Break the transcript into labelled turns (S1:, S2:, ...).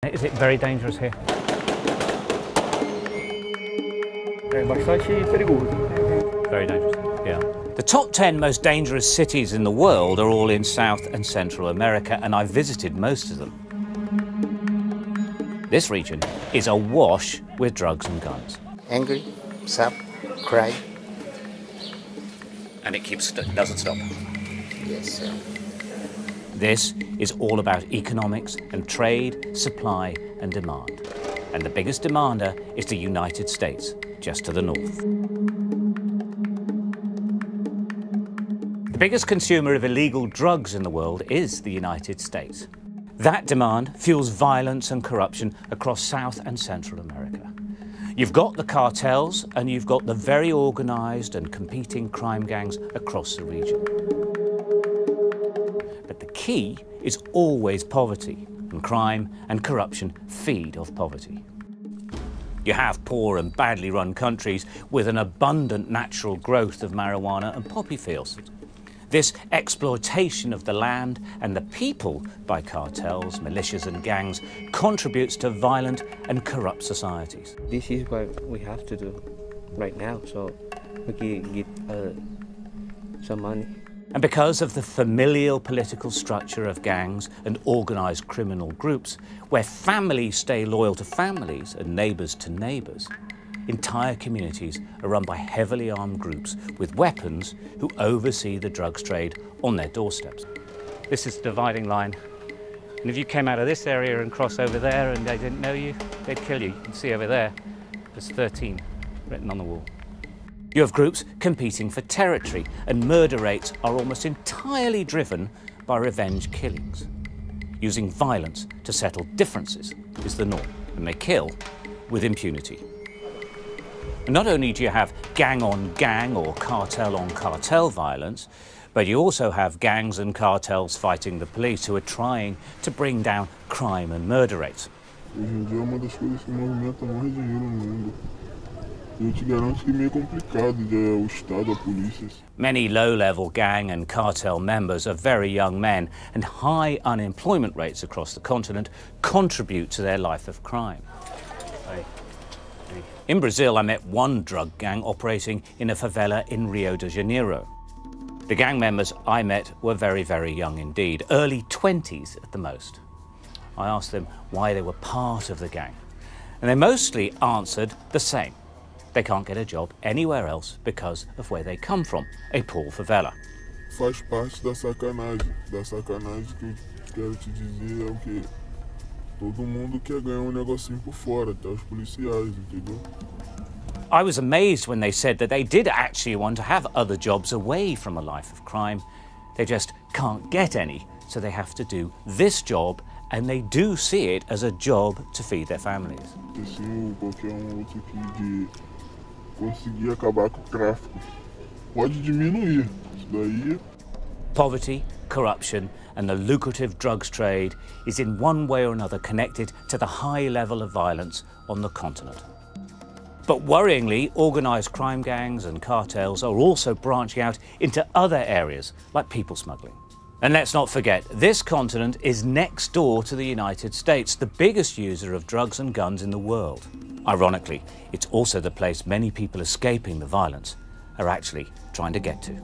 S1: Is it very dangerous here?
S2: Bastante perigoso.
S1: Very dangerous, yeah. The top 10 most dangerous cities in the world are all in South and Central America, and I've visited most of them. This region is awash with drugs and guns.
S3: Angry, sad, cry.
S1: And it doesn't stop.
S3: Yes, sir.
S1: This is all about economics and trade, supply and demand. And the biggest demander is the United States, just to the north. The biggest consumer of illegal drugs in the world is the United States. That demand fuels violence and corruption across South and Central America. You've got the cartels and you've got the very organised and competing crime gangs across the region. But the key is always poverty, and crime and corruption feed off poverty. You have poor and badly run countries with an abundant natural growth of marijuana and poppy fields. This exploitation of the land and the people by cartels, militias and gangs contributes to violent and corrupt societies.
S2: This is what we have to do right now, so we can get some money.
S1: And because of the familial political structure of gangs and organised criminal groups, where families stay loyal to families and neighbours to neighbours, entire communities are run by heavily armed groups with weapons who oversee the drugs trade on their doorsteps. This is the dividing line. And if you came out of this area and crossed over there and they didn't know you, they'd kill you. You can see over there, there's 13 written on the wall. You have groups competing for territory, and murder rates are almost entirely driven by revenge killings. Using violence to settle differences is the norm, and they kill with impunity. And not only do you have gang-on-gang or cartel-on-cartel violence, but you also have gangs and cartels fighting the police who are trying to bring down crime and murder rates. Many low-level gang and cartel members are very young men, and high unemployment rates across the continent contribute to their life of crime. In Brazil, I met one drug gang operating in a favela in Rio de Janeiro. The gang members I met were very, very young indeed, early 20s at the most. I asked them why they were part of the gang, and they mostly answered the same. They can't get a job anywhere else because of where they come from, a poor favela.
S4: Faz parte da sacanagem. Da sacanagem que eu quero te dizer é o quê? Todo mundo quer ganhar negocinho por fora, até os policiais, entendeu?
S1: I was amazed when they said that they did actually want to have other jobs away from a life of crime. They just can't get any, so they have to do this job, and they do see it as a job to feed their families.
S4: Assim, qualquer outro aqui de conseguir acabar com o tráfico pode diminuir. Isso daí.
S1: Poverty, corruption and the lucrative drugs trade is in one way or another connected to the high level of violence on the continent. But worryingly, organised crime gangs and cartels are also branching out into other areas like people smuggling. And let's not forget, this continent is next door to the United States, the biggest user of drugs and guns in the world. Ironically, it's also the place many people escaping the violence are actually trying to get to.